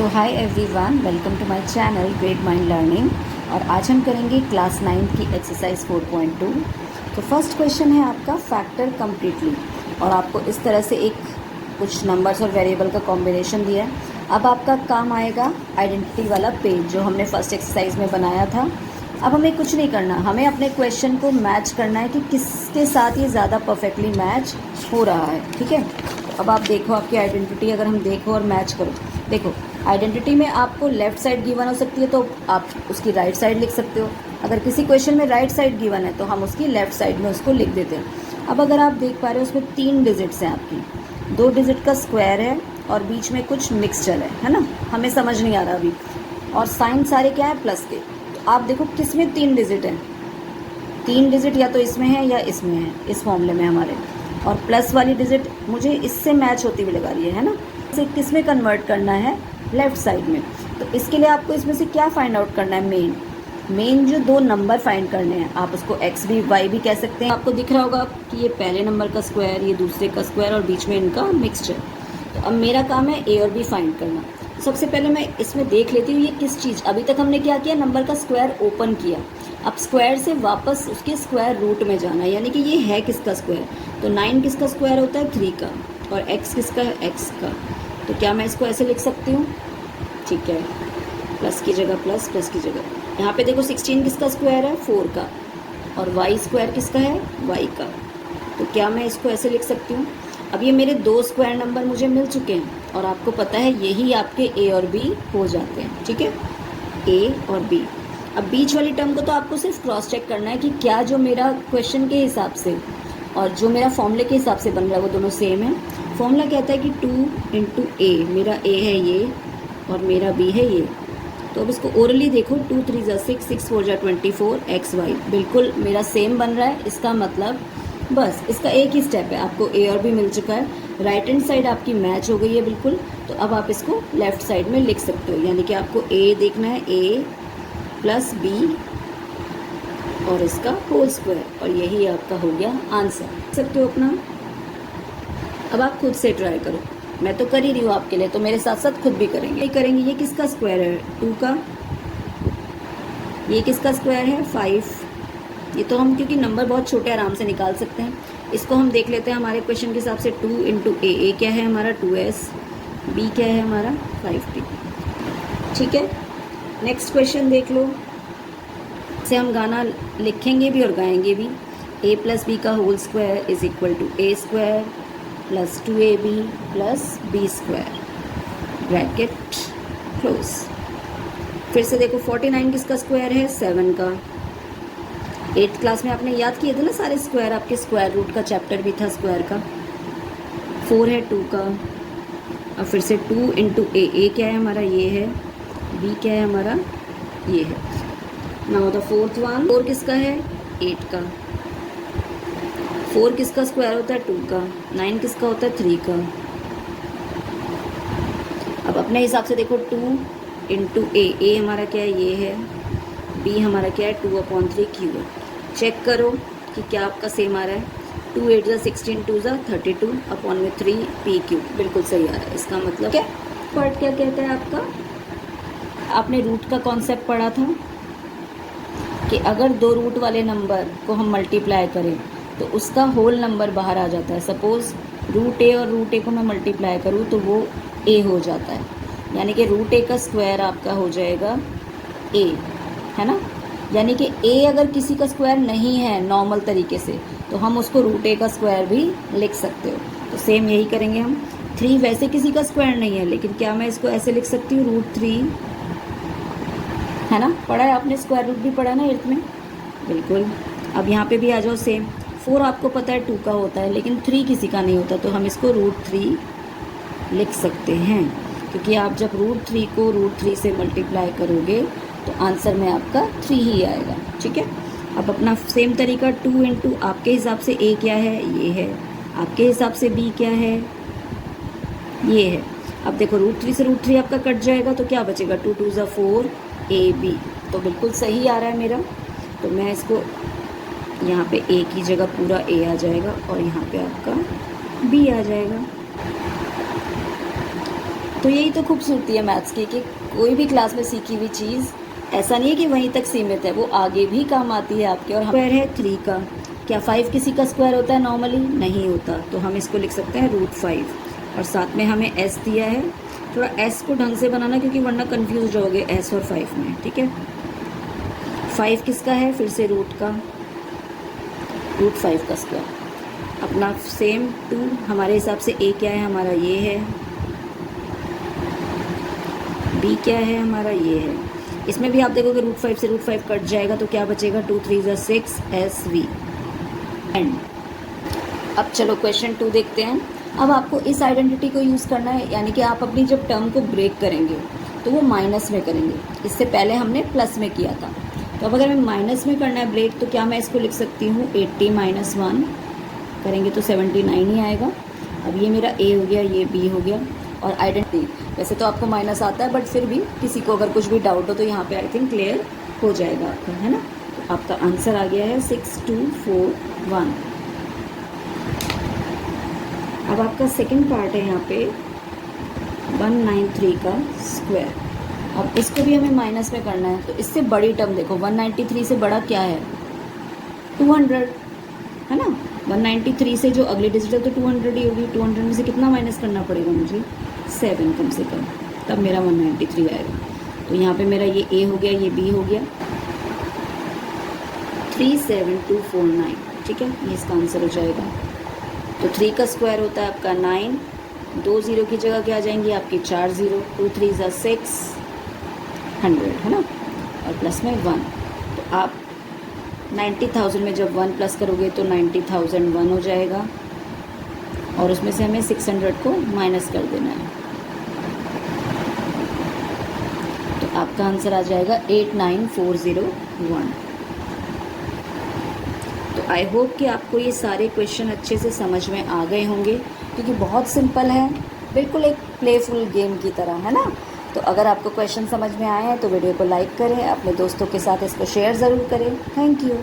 तो hi everyone, welcome to my channel great mind learning. और आज हम करेंगे क्लास 9 की एक्सरसाइज 4.2। तो फर्स्ट क्वेश्चन है आपका फैक्टर कम्प्लीटली, और आपको इस तरह से एक कुछ नंबर्स और वेरिएबल का कॉम्बिनेशन दिया है। अब आपका काम आएगा आइडेंटिटी वाला पेज जो हमने फर्स्ट एक्सरसाइज में बनाया था। अब हमें कुछ नहीं करना, हमें अपने क्वेश्चन को मैच करना है कि किसके साथ ये ज़्यादा परफेक्टली मैच हो रहा है। ठीक है, तो अब आप देखो आपकी आइडेंटिटी, अगर हम देखो और मैच करो, देखो आइडेंटिटी में आपको लेफ़्ट साइड गिवन हो सकती है तो आप उसकी राइट साइड लिख सकते हो। अगर किसी क्वेश्चन में राइट साइड गिवन है तो हम उसकी लेफ़्ट साइड में उसको लिख देते हैं। अब अगर आप देख पा रहे हो उसमें 3 डिजिट्स हैं आपकी, 2 डिजिट का स्क्वायर है और बीच में कुछ मिक्सचर है ना, हमें समझ नहीं आ रहा अभी। और साइन सारे क्या है, प्लस के। तो आप देखो किसमें 3 डिजिट है, 3 डिजिट या तो इसमें है या इसमें है, इस फॉर्मूले में हमारे। और प्लस वाली डिजिट मुझे इससे मैच होती हुई लगा रही है ना। इसे किस में कन्वर्ट करना है, लेफ़्ट साइड में। तो इसके लिए आपको इसमें से क्या फाइंड आउट करना है, मेन जो 2 नंबर फाइंड करने हैं। आप उसको एक्स भी वाई भी कह सकते हैं। आपको दिख रहा होगा कि ये पहले नंबर का स्क्वायर, ये दूसरे का स्क्वायर और बीच में इनका मिक्सचर। तो अब मेरा काम है ए और बी फाइंड करना। सबसे पहले मैं इसमें देख लेती हूँ ये किस चीज़, अभी तक हमने क्या किया, नंबर का स्क्वायर ओपन किया। अब स्क्वायर से वापस उसके स्क्वायर रूट में जाना, यानी कि ये है किसका स्क्वायर। तो 9 किसका स्क्वायर होता है, 3 का। और x किसका है, x का। तो क्या मैं इसको ऐसे लिख सकती हूँ, ठीक है, प्लस की जगह प्लस, प्लस की जगह। यहाँ पे देखो 16 किसका स्क्वायर है, 4 का। और y स्क्वायर किसका है, y का। तो क्या मैं इसको ऐसे लिख सकती हूँ। अब ये मेरे 2 स्क्वायर नंबर मुझे मिल चुके हैं और आपको पता है यही आपके a और b हो जाते हैं। ठीक है, a और b। अब बीच वाली टर्म को तो आपको सिर्फ क्रॉस चेक करना है कि क्या जो मेरा क्वेश्चन के हिसाब से और जो मेरा फॉर्मूले के हिसाब से बन रहा है वो दोनों सेम है। फॉर्मूला कहता है कि 2 इंटू ए, मेरा a है ये और मेरा b है ये। तो अब इसको ओरली देखो, 2 3 जा 6, 6 4 जा 24, एक्स वाई बिल्कुल मेरा सेम बन रहा है। इसका मतलब बस इसका एक ही स्टेप है, आपको ए और बी मिल चुका है। राइट हैंड साइड आपकी मैच हो गई है बिल्कुल। तो अब आप इसको लेफ्ट साइड में लिख सकते हो, यानी कि आपको ए देखना है, ए प्लस बी और इसका होल स्क्वायर, और यही आपका हो गया आंसर। सकते हो अपना। अब आप खुद से ट्राई करो, मैं तो कर ही रही हूँ आपके लिए, तो मेरे साथ साथ खुद भी करेंगे। ये किसका स्क्वायर है, 2 का। ये किसका स्क्वायर है, 5। ये तो हम क्योंकि नंबर बहुत छोटे आराम से निकाल सकते हैं। इसको हम देख लेते हैं हमारे क्वेश्चन के हिसाब से। 2 इंटू ए क्या है हमारा, 2s। बी क्या है हमारा, 5t। ठीक है, नेक्स्ट क्वेश्चन देख लो। से हम गाना लिखेंगे भी और गाएंगे भी। a प्लस बी का whole square is equal to A square plus 2ab plus B square, bracket close. फिर से देखो 49 किसका स्क्वायर है, 7 का। 8th क्लास में आपने याद किए थे ना सारे स्क्वायर, आपके स्क्वायर रूट का चैप्टर भी था स्क्वायर का। 4 है 2 का। और फिर से 2 इंटू ए क्या है हमारा, ये है। बी क्या है हमारा, ये है। नाउ द फोर्थ वन, 4 किसका है, 8 का। 4 किसका स्क्वायर होता है, 2 का। 9 किसका होता है, 3 का। अब अपने हिसाब से देखो, 2 इंटू ए हमारा क्या है, ये है। बी हमारा क्या है, 2/3 क्यू है। चेक करो कि क्या आपका सेम आ रहा है। 2 8 जा 16, 2 जा 32 अपॉन में 3 पी क्यू, बिल्कुल सही आ रहा है। इसका मतलब क्या पार्ट क्या कहता है आपका, आपने रूट का कॉन्सेप्ट पढ़ा था कि अगर 2 रूट वाले नंबर को हम मल्टीप्लाई करें तो उसका होल नंबर बाहर आ जाता है। सपोज़ रूट ए और रूट ए को मैं मल्टीप्लाई करूँ तो वो ए हो जाता है, यानी कि रूट ए का स्क्वायर आपका हो जाएगा ए, है ना। यानी कि ए अगर किसी का स्क्वायर नहीं है नॉर्मल तरीके से तो हम उसको रूट ए का स्क्वायर भी लिख सकते हो। तो सेम यही करेंगे हम। 3 वैसे किसी का स्क्वायर नहीं है, लेकिन क्या मैं इसको ऐसे लिख सकती हूँ, √3, है ना। पढ़ा है आपने, स्क्वायर रूट भी पढ़ा है ना 8th में, बिल्कुल। अब यहाँ पे भी आ जाओ, सेम। 4 आपको पता है 2 का होता है, लेकिन 3 किसी का नहीं होता, तो हम इसको √3 लिख सकते हैं, क्योंकि आप जब √3 को √3 से मल्टीप्लाई करोगे तो आंसर में आपका 3 ही आएगा। ठीक है, अब अपना सेम तरीका, 2 इंटू आपके हिसाब से ए क्या है, ये है। आपके हिसाब से बी क्या है, ये है। अब देखो √3 से √3 आपका कट जाएगा तो क्या बचेगा, 2 2 जा 4 ए बी, तो बिल्कुल सही आ रहा है मेरा। तो मैं इसको यहाँ पे ए की जगह पूरा ए आ जाएगा और यहाँ पे आपका बी आ जाएगा। तो यही तो खूबसूरती है मैथ्स की कि कोई भी क्लास में सीखी हुई चीज़ ऐसा नहीं है कि वहीं तक सीमित है, वो आगे भी काम आती है आपके। और स्क्वायर है 3 का, क्या 5 किसी का स्क्वायर होता है नॉर्मली? नहीं होता, तो हम इसको लिख सकते हैं √5। और साथ में हमें s दिया है, थोड़ा s को ढंग से बनाना क्योंकि वरना कंफ्यूज हो जाओगे s और 5 में, ठीक है। 5 किसका है? फिर से √5 का स्क्वायर अपना सेम 2। हमारे हिसाब से a क्या है हमारा? ये है। b क्या है हमारा? ये है। इसमें भी आप देखोगे √5 से √5 कट जाएगा तो क्या बचेगा? 2 3 6 SV एंड। अब चलो क्वेश्चन 2 देखते हैं। अब आपको इस आइडेंटिटी को यूज़ करना है, यानी कि आप अपनी जब टर्म को ब्रेक करेंगे तो वो माइनस में करेंगे। इससे पहले हमने प्लस में किया था, तो अब अगर हमें माइनस में करना है ब्रेक तो क्या मैं इसको लिख सकती हूँ 80 - 1 करेंगे तो 79 ही आएगा। अब ये मेरा A हो गया, ये B हो गया। और आइडेंटिटी वैसे तो आपको माइनस आता है, बट फिर भी किसी को अगर कुछ भी डाउट हो तो यहाँ पे आई थिंक क्लियर हो जाएगा आपका, है ना। तो आपका आंसर आ गया है 6241। अब आपका सेकंड पार्ट है यहाँ पे 193 का स्क्वायर। अब इसको भी हमें माइनस में करना है, तो इससे बड़ी टर्म देखो, 193 से बड़ा क्या है? 200, है ना। 193 से जो अगली डिजिट है तो 200 ही होगी। 200 में से कितना माइनस करना पड़ेगा मुझे? 7 कम से कम, तब मेरा 193 आएगा। तो यहाँ पे मेरा ये A हो गया, ये B हो गया। 37249, ठीक है, ये इसका आंसर हो जाएगा। तो 3 का स्क्वायर होता है आपका 9, 2 0 की जगह क्या आ जाएंगी आपकी 4 0, 2 3 6 100, है ना, और प्लस में 1। तो आप 90,000 में जब 1 प्लस करोगे तो 90,001 हो जाएगा, और उसमें से हमें 600 को माइनस कर देना है। तो आपका आंसर आ जाएगा 89401। तो आई होप कि आपको ये सारे क्वेश्चन अच्छे से समझ में आ गए होंगे, क्योंकि बहुत सिंपल है, बिल्कुल एक प्लेफुल गेम की तरह, है ना। तो अगर आपको क्वेश्चन समझ में आए हैं तो वीडियो को लाइक करें, अपने दोस्तों के साथ इसको शेयर ज़रूर करें। Thank you.